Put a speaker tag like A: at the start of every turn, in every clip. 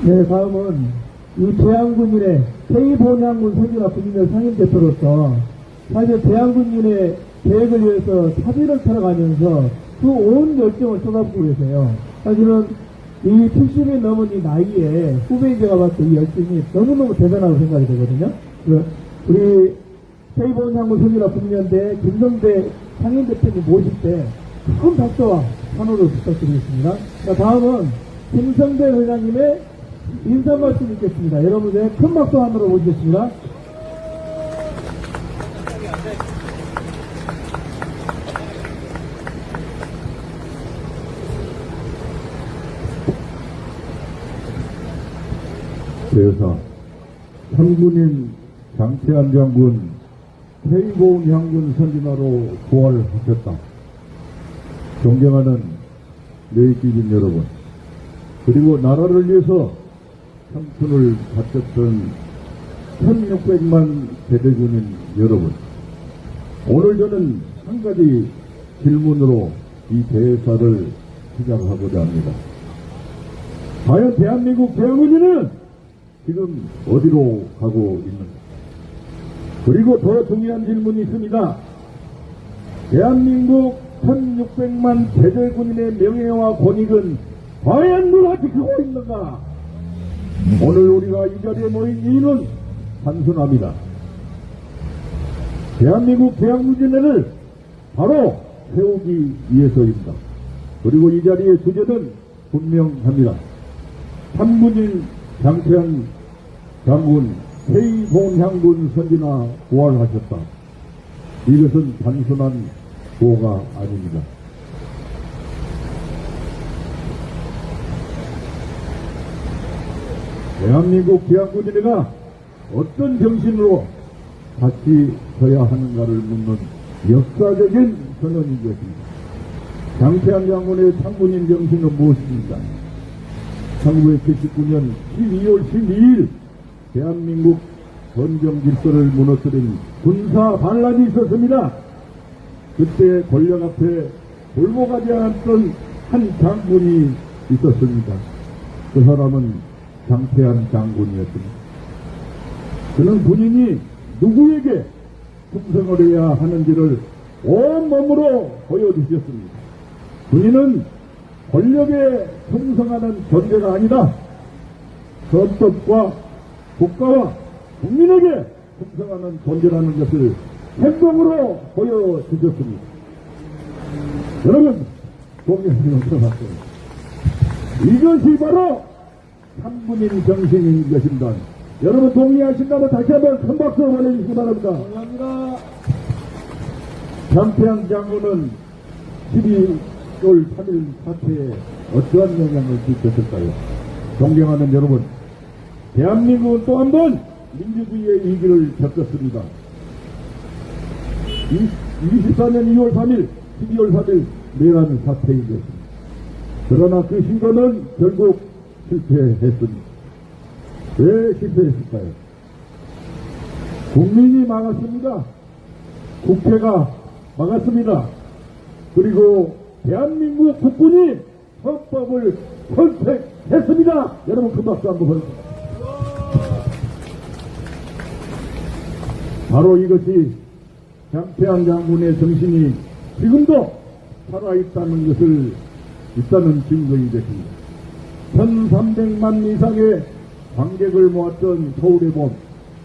A: 네, 다음은 이 대한군인의 K본향군 선진화 군인의 상임대표로서 사실 대한군인의 계획을 위해서 사비를 털어가면서 그 온 열정을 쏟아붓고 계세요. 사실은 이 70이 넘은 이 나이에 후배인제가 봤을 때 이 열정이 너무너무 대단하다고 생각이 되거든요. 우리 K본향군 선진화 군인연대 김성대 상임대표님 모실 때 큰 박수와 환호를 부탁드리겠습니다. 자, 다음은 김성대 회장님의 인사 말씀 있겠습니다. 여러분의 큰 박수 한으로 모시겠습니다.
B: 대사, 참군인 장태환 장군 K본향군 선진화로 부활하셨다. 존경하는 내기빈 여러분, 그리고 나라를 위해서 청춘을 바쳤던 1600만 대대군인 여러분, 오늘 저는 한 가지 질문으로 이 대사를 시작하고자 합니다. 과연 대한민국 대한민국은 지금 어디로 가고 있는가? 그리고 더 중요한 질문이 있습니다. 대한민국 1600만 대대군인의 명예와 권익은 과연 누가 지키고 있는가? 오늘 우리가 이 자리에 모인 이유는 단순합니다. 대한민국 대한민국을 바로 세우기 위해서입니다. 그리고 이 자리의 주제는 분명합니다. 참군인 장태환 장군 K본향군 선진화 부활하셨다. 이것은 단순한 구호가 아닙니다. 대한민국 대한군인회가 어떤 정신으로 같이 서야 하는가를 묻는 역사적인 선언인 것입니다. 장태환 장군의 참군인 정신은 무엇입니까? 1979년 12월 12일 대한민국 헌정 질서를 무너뜨린 군사 반란이 있었습니다. 그때 권력 앞에 돌보가지 않았던 한 장군이 있었습니다. 그 사람은 장태환 장군이었습니다. 그는 군인이 누구에게 충성을 해야 하는지를 온몸으로 보여주셨습니다. 군인은 권력에 충성하는 존재가 아니다. 헌법과 국가와 국민에게 충성하는 존재라는 것을 행동으로 보여주셨습니다. 여러분, 동의하시면 들어봤습니다. 이것이 바로 참군인 정신인 것입니다. 여러분 동의하신다면 다시 한번 큰 박수 보내주시기 바랍니다.
A: 감사합니다.
B: 장태환 장군은 12월 3일 사태에 어떠한 영향을 끼쳤을까요? 존경하는 여러분, 대한민국은 또 한 번 민주주의의 위기를 겪었습니다. 24년 2월 3일, 12월 3일 내란 사태인 것입니다. 그러나 그 신고는 결국 실패했습니다. 왜 실패했을까요? 국민이 막았습니다. 국회가 막았습니다. 그리고 대한민국 국군이 헌법을 선택했습니다. 여러분 큰 박수 한번 보내주세요. 바로 이것이 장태환 장군의 정신이 지금도 살아있다는 것을 있다는 증거이 됐습니다. 1300만 이상의 관객을 모았던 서울의 봄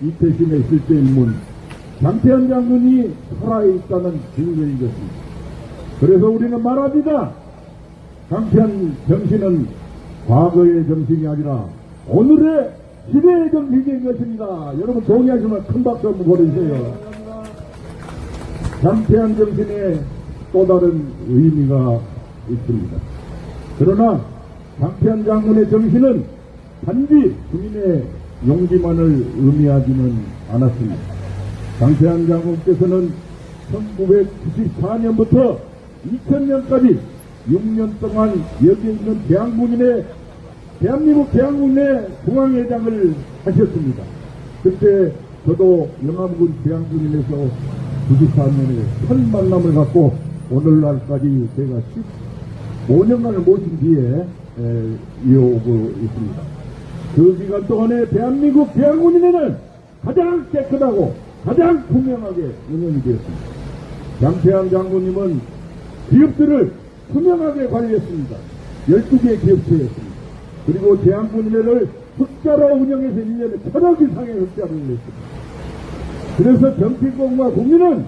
B: 이태심의 실제인문 장태환 장군이 살아있다는 증거인 것입니다. 그래서 우리는 말합니다. 장태환 정신은 과거의 정신이 아니라 오늘의 시대의 정신인 것입니다. 여러분 동의하시면 큰 박수 한번 보내주세요. 장태환 정신에 또 다른 의미가 있습니다. 그러나 장태환 장군의 정신은 단지 국민의 용기만을 의미하지는 않았습니다. 장태환 장군께서는 1994년부터 2000년까지 6년 동안 여기에 있는 대한민국 대한군의 중앙회장을 하셨습니다. 그때 저도 영암군 대한군인에서 94년에 첫 만남을 갖고 오늘날까지 제가 15년간을 모신 뒤에 이어오고 있습니다. 그 기간 동안에 대한민국 대한군인회는 가장 깨끗하고 가장 투명하게 운영이 되었습니다. 장태환 장군님은 기업들을 투명하게 관리했습니다. 12개 기업체였습니다. 그리고 대한군인회를 흑자로 운영해서 1년에 1,000억 이상의 흑자를 냈습니다. 그래서 정치권과 국민은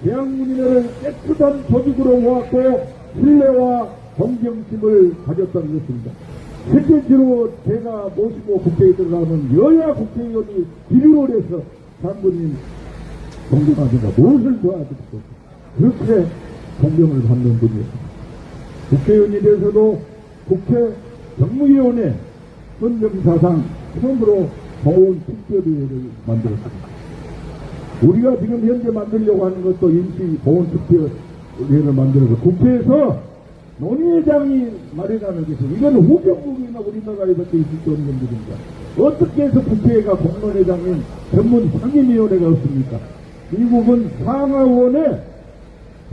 B: 대한군인회를 깨끗한 조직으로 모았고 신뢰와 존경심을 가졌다는 것입니다. 실제로 제가 모시고 국회에 들어가면 여야 국회의원이 기류를 해서 장군님 존경합니다. 무엇을 도와드리고 그렇게 존경을 받는 분이었습니다. 국회의원이 돼서도 국회 정무위원회 헌정사상 처음으로 보훈 특별위를 만들었습니다. 우리가 지금 현재 만들려고 하는 것도 임시 보훈 특별위를 만들어서 국회에서 논의회장이 마련하는 것은 이건 후경국이나 우리나라에밖에 있을 수 없는 일입니다. 어떻게 해서 국회가 공론회장인 전문 상임위원회가 없습니까? 미국은 상하원에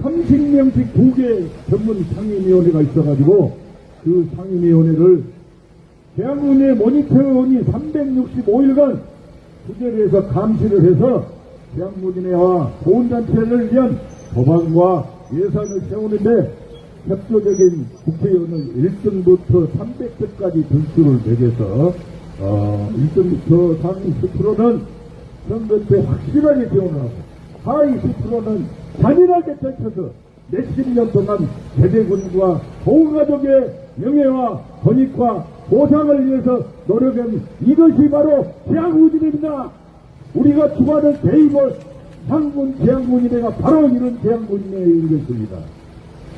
B: 30명씩 2개 전문 상임위원회가 있어가지고 그 상임위원회를 대한민국의 모니터원이 365일간 투쟁을 해서 감시를 해서 대한민국인회와 보훈단체를 위한 법안과 예산을 세우는데 협조적인 국회의원을 1등부터 300등까지 등수를 매겨서 1등부터 상위 10%는 선거 때 확실하게 지원을 하고 하위 10%는 잔인하게 펼쳐서 몇십 년 동안 대대군과 보훈가족의 명예와 권익과 보상을 위해서 노력한 이것이 바로 대한군인회입니다. 우리가 추구하는 대입을 상군 대한군인회가 바로 이런 대한군인회인 것입니다.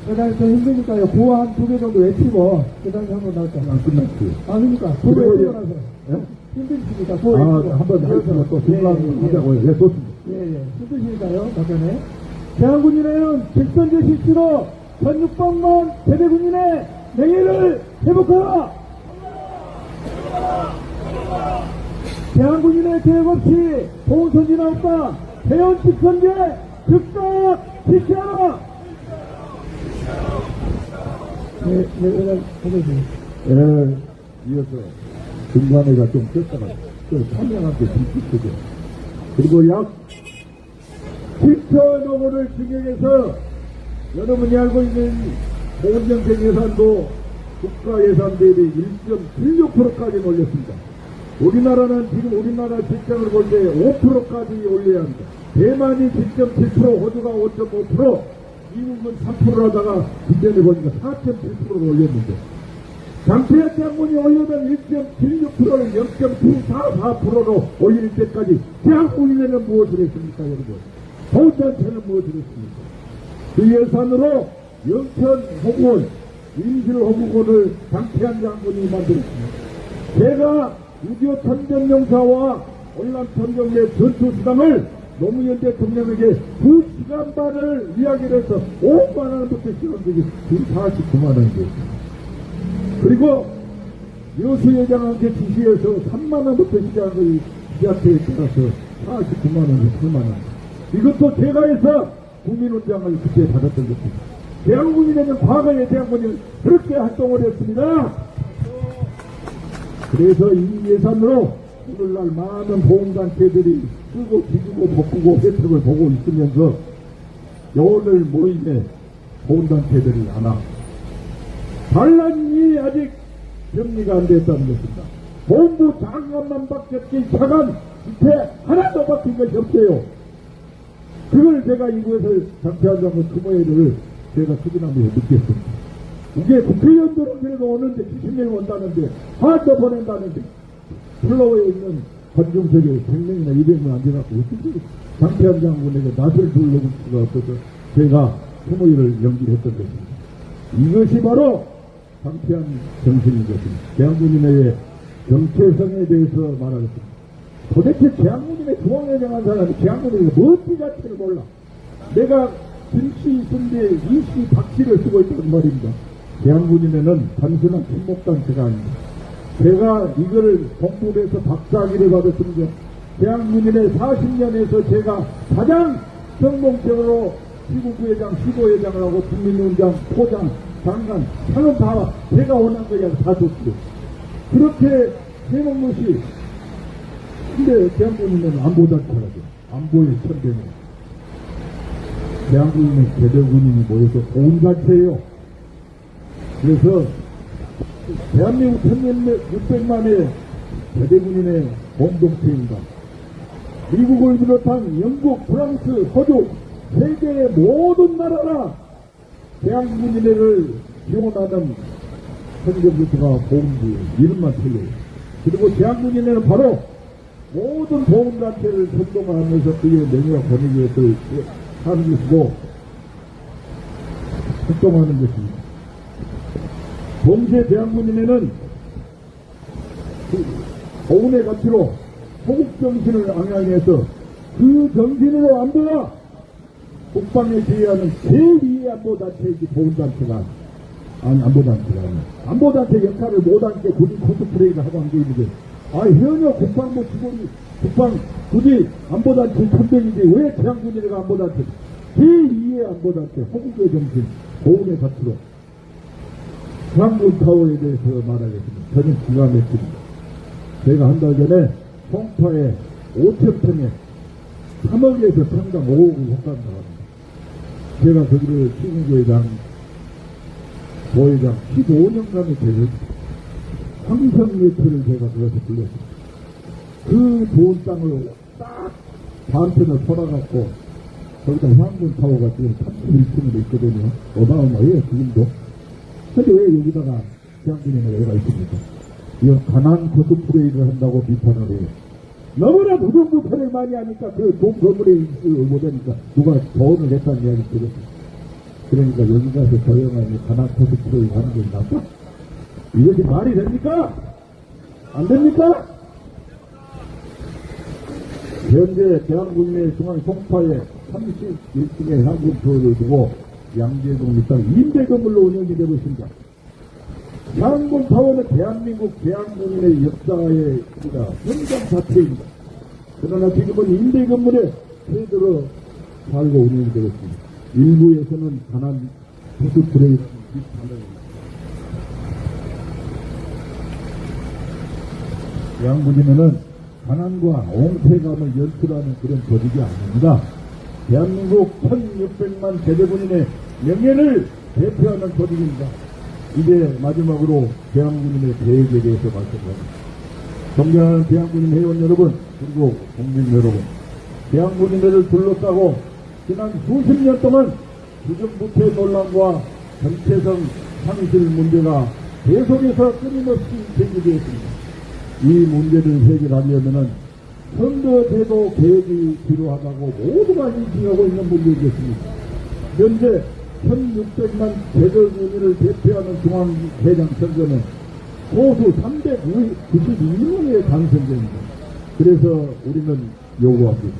A: 그다음에 좀 힘드니까요. 구호 한 2개 정도 외치고 그다음에 한번 나올까요?
B: 안 끝났어요.
A: 그러니까 구호
B: 그리고
A: 외치고 나서
B: 예?
A: 힘드시니까 구호 외치고
B: 한번 하시면 또 중간하자고요. 예, 좋습니다.
A: 예. 힘드시니까요. 답변에 대한군인회는 직선제 실시로 전 600만 대대군인의 명예를 회복하라. 대한군인의 계획 없이 보훈선지나 없다. 대원 직선제 즉각 실시하라. 네,
B: 이어서 중간에가 좀 뺐다가 좀 설명한테 뒷뒷으로 그리고 약 7천억 원을 증액해서 여러분이 알고 있는 보훈정책 예산도 국가 예산 대비 1.76%까지 올렸습니다. 우리나라는 지금 우리나라 실정을 볼 때 5%까지 올려야 합니다. 대만이 7.7%, 호주가 5.5%, 미국은 3%라다가 이전에 보니까 4.7%를 올렸는데 장태환 장군이 올려던 1.76%를 0.944%로 올릴 때까지 대한군인회는 무엇을 했습니까, 여러분? 보훈단체는 무엇을 했습니까? 그 예산으로 영천 호국원, 임실 호국원을 장태환 장군이 만들었습니다. 제가 6.25 천전용사와 올남 천정대 전투수당을 노무현 대통령에게 2시간 반을 이야기를 해서 5만 원부터 시간되기 49만 원이었습니다. 그리고 여수회장한테 지시해서 3만 원부터 시작을 지자체에 따라서 49만 원이 3만 원. 이것도 제가 해서 국민훈장을 그때 받았던 것입니다. 대한군인회는 과거에 대한군인은 그렇게 활동을 했습니다. 그래서 이 예산으로 오늘날 많은 보훈단체들이 쓰고 기주고 바꾸고 혜택을 보고 있으면서 오늘 모임에 보훈단체들이 하나 반란이 아직 정리가 안 됐다는 것입니다. 본부 장관만 바뀌었지 차관 밑에 하나도 바뀐 것이 없어요. 그걸 제가 이곳에서 장태환 장군 추모회를 제가 추진하면서 느꼈습니다. 이게 국회의원들은 그래도 오는데 70명 온다는데 하나도 보낸다는데 플로어에 있는 관중석에 100명이나 200명 앉아갖고 어떻게 장태환 장군에게 낯을 둘러볼 수가 없어서 제가 추모회를 연기했던 것입니다. 이것이 바로 장태환 정신인 것입니다. 대한군인회의 정체성에 대해서 말하겠습니다. 도대체 대한군인회 중앙회장한 사람이 대한군인회 뭔지 자체를 몰라. 내가 김씨, 순대, 이씨, 박씨를 쓰고 있다는 말입니다. 대한군인회는 단순한 친목단체가 아닙니다. 제가 이거를 공부해서 박사학위를 받았습니다. 대한군인회 40년에서 제가 가장 성공적으로 시군구회장, 시도회장을 하고 국민훈장, 포장, 장관, 상은 다 제가 원한 거야 다 줬어요. 그렇게 해놓은 것이, 근데 대한민국은 안보단체라죠. 안보의 천대는. 대한민국은 개대군인이 모여서 보훈단체예요. 그래서 대한민국 1600만의 개대군인의 공동체입니다. 미국을 비롯한 영국, 프랑스, 호주, 세계의 모든 나라가 대한민국인회를 지원하는 행정부가 보훈부 이름만 틀려요. 그리고 대한민국인회는 바로 모든 보훈단체를 선동하면서 그의 명예와 권익을 하는 것이고 활동하는 것입니다. 동시에 대한민국인회는 보훈의 가치로 호국정신을 앙양해서 그 정신으로 안보가 국방에 지휘하는 제2의 안보단체이지 보훈단체가 아니 안보단체가 아니 안보단체 역할을 못하니까 굳이 코스프레이를 하고 앉아 있는 게 현역 국방부 직원이 국방 굳이 안보단체 천명이지 왜 대한민국인회가 안보단체 제2의 안보단체 호국의 정신 보훈의 가치로 대한민국타워에 대해서 말하겠습니다. 저는 기가 막힙니다. 제가 한 달 전에 송파에 5,000평에 3억에서 평당 5억을 헛간 나갑니다. 제가 거기를 시군교회장, 보회장 15년간의 대회 황성예초를 제가 그것을 불렀습니다. 그 좋은 땅을 딱 반편을 팔아갖고 거기다 향군타워가 지금 31층으로 있거든요. 어마어마해요 지금도. 근데 왜 여기다가 대한민국에 왜가 있습니까? 이건 가난 코스프레이를 한다고 비판을 해요. 너무나 부정부패를 많이 하니까 그 돈 건물에 못하니까 누가 돈을 냈다는 이야기 들었어요. 그러니까 여기 가서 조용하니 가난 코스프레이 하는 게 나빠? 이것이 말이 됩니까? 안 됩니까? 현재 대한국민의 중앙 송파에 31층의 향군터를 두고 양재동 일당 임대 건물로 운영이 되고 있습니다. 향군타워는 대한민국 대한국민의 역사의 현장 자체입니다. 그러나 지금은 임대 건물에 새들어 살고 운영이 되고 있습니다. 일부에서는 가난 코스프레이라는 비판을 양군이면은 가난과 옹패감을 연출하는 그런 조직이 아닙니다. 대한민국 1600만 대대군인의 명예를 대표하는 조직입니다. 이제 마지막으로 대한민국인의 계획에 대해서 말씀드립니다. 존경하는 대한민국인 회원 여러분, 그리고 국민 여러분, 대한민국인회를 둘러싸고 지난 수십 년 동안 부정부패 논란과 정체성 상실 문제가 계속해서 끊임없이 제기되었습니다. 이 문제를 해결하려면은 선거제도 개혁이 필요하다고 모두가 인식하고 있는 문제이겠습니다. 현재 1600만 대전군인을 대표하는 중앙회장 선거는 소수 392명의 당선자입니다. 그래서 우리는 요구합니다.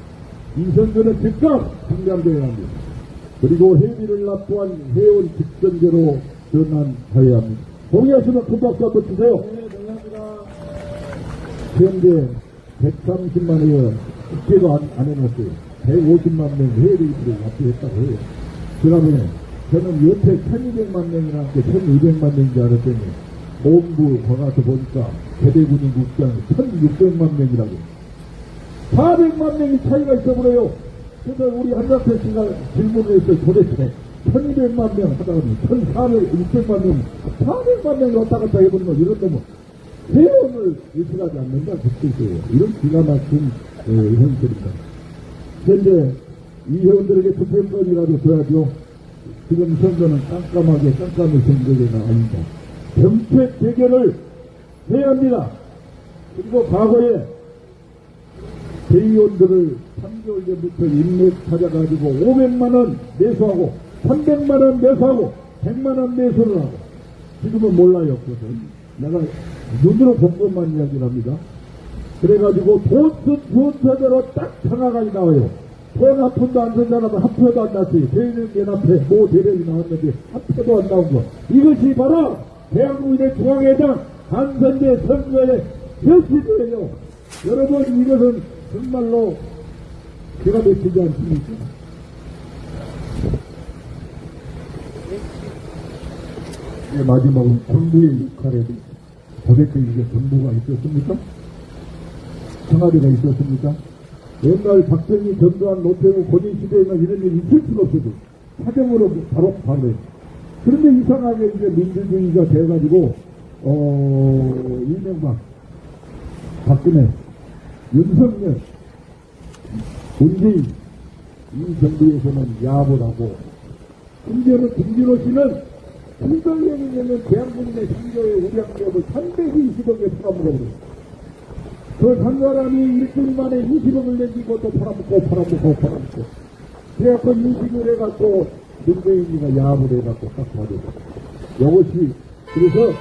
B: 이 선거는 즉각 중단되어야 합니다. 그리고 회비를 납부한 회원 직선제로 전환하여야 합니다. 동의하시면 큰 박수 한번 주세요.
A: 네, 동의합니다.
B: 현재 130만여 국회도 안 해놨어요. 150만 명 회비를 납부했다고 해요. 그러면 저는 여태 1200만 명이나 1200만 명인 줄 알았더니 본부 가서 보니까 대대군인 국장 1600만 명이라고 400만 명이 차이가 있어버려요. 그래서 우리 한덕태 씨가 질문을 했어요. 도대체 1200만 명 하다가니 1400, 600만 명 400만 명이 왔다 갔다 해버리면 이런 놈은 회원을 유치하지 않는다 그 뜻이에요. 이런 기가 막힌 현실입니다. 현재 이 회원들에게 투표권이라도 줘야죠. 지금 선거는 깜깜하게 깜깜한 선거가 아닙니다. 정책 대결을 해야 합니다. 그리고 과거에 대의원들을 3개월 전부터 인맥 찾아가지고 500만원 매수하고 300만원 매수하고 100만원 매수를 하고 지금은 몰라요. 그래서 내가 눈으로 본 것만 이야기를 합니다. 그래가지고 돈서대로 딱 상하강이 나와요. 돈 한 푼도 안 쓴 사람은 한 표도 안 났어요. 대의원 연합회 모 대령이 나왔는데 한 표도 안 나온 거. 이것이 바로 대한민국의 중앙회장 한선대 선거의 결실이에요. 여러분 이것은 정말로 제가 맥히지 않습니까? 마지막은 정부의 역할에 도대체 이게 정부가 있었습니까? 청와대가 있었습니까? 옛날 박정희, 전두환, 노태우, 고진 시대에는 이런 일이 있을 수가 없어도 사정으로 바로 했죠. 그런데 이상하게 이제 민주주의가 돼가지고, 이명박, 박근혜, 윤석열, 문재인, 이 정부에서는 야합을 하고, 심지어는 김진호 씨는 김정년이 되면 대한민국의 신조의 우량력을 320억에 팔아먹어버렸어요. 그 한 사람이 일주일 만에 20억을 내기고 또 팔아먹고. 그래갖고 인식을 해갖고 문재인이가 야합을 해갖고 딱 가져고. 이것이, 그래서,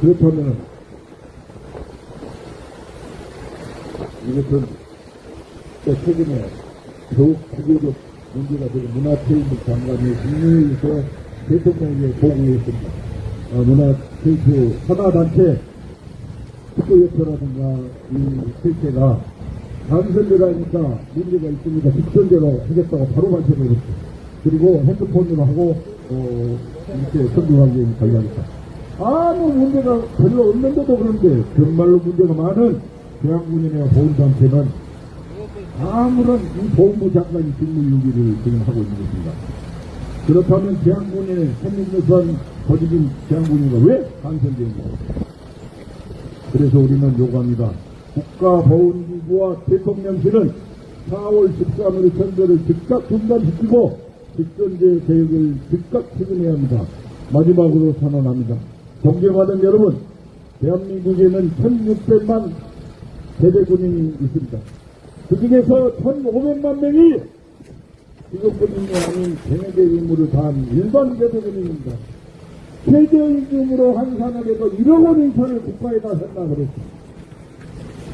B: 그렇다면, 이것은 또 최근에 더욱 구조적 문제가 되고 문화체육부 장관이 국내에서 대통령에게 보고했습니다. 문화체육 하나단체 축구협회라든가 이 실체가 단선제라니까 문제가 있으니까 직선제로 하겠다고 바로 발표를 했죠. 그리고 핸드폰으로 하고 이렇게 선동하기 관리하겠다. 아무 문제가 별로 없는데도 그런데 정말로 문제가 많은 대한군인의 보훈단체는 아무런 이 보훈부 장관이 직무유기를 지금 하고 있는 것입니다. 그렇다면 대한군인의 생명유산 거짓인 대한군인가 왜 당선되는가? 그래서 우리는 요구합니다. 국가보훈기구와 대통령실은 4월 13일 선거를 즉각 중단시키고 직전제 계획을 즉각 추진해야 합니다. 마지막으로 선언합니다. 존경하는 여러분, 대한민국에는 1600만 대대군인이 있습니다. 그 중에서 1500만 명이 직업군인이 아닌 경영대 임무를 다한 일반 대대군인입니다. 최저임금으로 환산을 해도 1억 원 이상을 국가에다 했나 그랬습니다.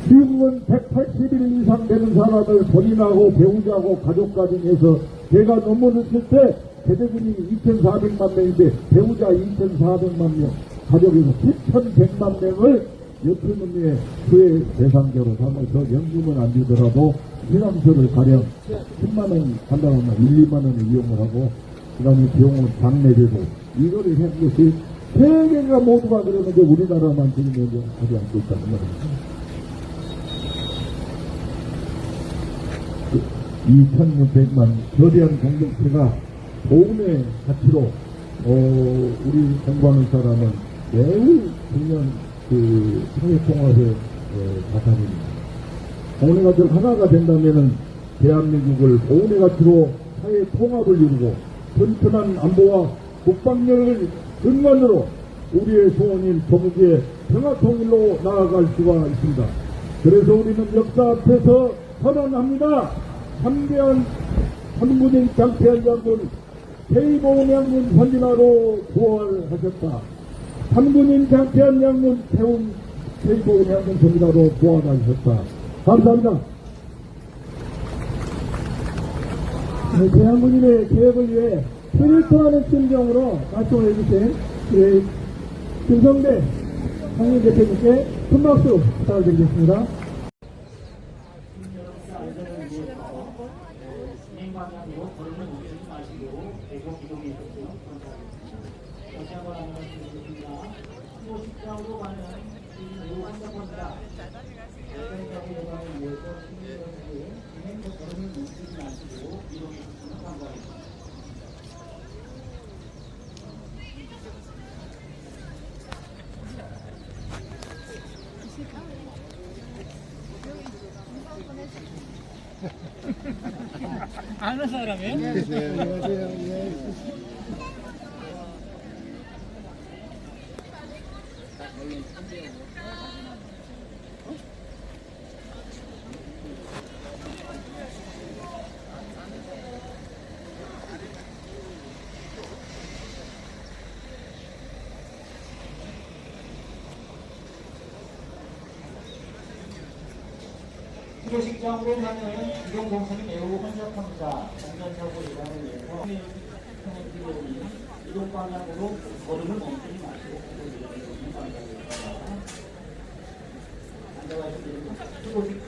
B: 미국은 180일 이상 되는 사람을 본인하고 배우자하고 가족까지 해서 배가 넘어졌을 때 대대군이 2,400만 명인데 배우자 2,400만 명, 가족에서 7,100만 명을 여편놈의 수혜 대상자로 삼아서 연금은 안 주더라도 희망서를 가령 10만원 간다면 1, 2만원을 이용을 하고 그 다음에 병원 장례제도 이거를 한 것이 세계가 모두가 그러는데 우리나라만 지금 여기 하지 않고 있다는 말입니다. 2,600만 거대한 공동체가 보훈의 가치로 우리 공부하는 사람은 매우 중요한 그 사회통합의 자산입니다. 보훈의 가치가 하나가 된다면은 대한민국을 보훈의 가치로 사회통합을 이루고 튼튼한 안보와 국방력을 근간으로 우리의 소원인 조국의 평화통일로 나아갈 수가 있습니다. 그래서 우리는 역사 앞에서 선언합니다. 참대한 삼군인 장태환 장군, K보훈양군 선진화로 부활하셨다. 삼군인 장태환 장군 태운 K보훈양군 선진화로 부활하셨다. 감사합니다.
A: 네, 대한군인의 개혁을 위해 피를 토하는 심정으로 활동을 해주신 우리 김성대 상임대표님께 큰 박수 부탁을 드리겠습니다.
C: 방향으로 걸음을 옮기지 마시고 계속 이동해 주세요. 감사합니다. 다시 한번 말씀드리겠습니다. 신도식장으로 가는 이 환자분과 여성자의 예방을 위해서 시민들에게 진행적 걸음을 옮기지 마시고 이동해 주시면 감사합니다.
D: 아는 사람이에요?
C: 신도식장으로 가는 이동동선이 매우 혼잡합니다. 안전사고 예방을 위해서 이동 방향으로 걸음을 멈추지 마시고 이동해 주시면 감사하겠습니다. 앉아가시면 신도식장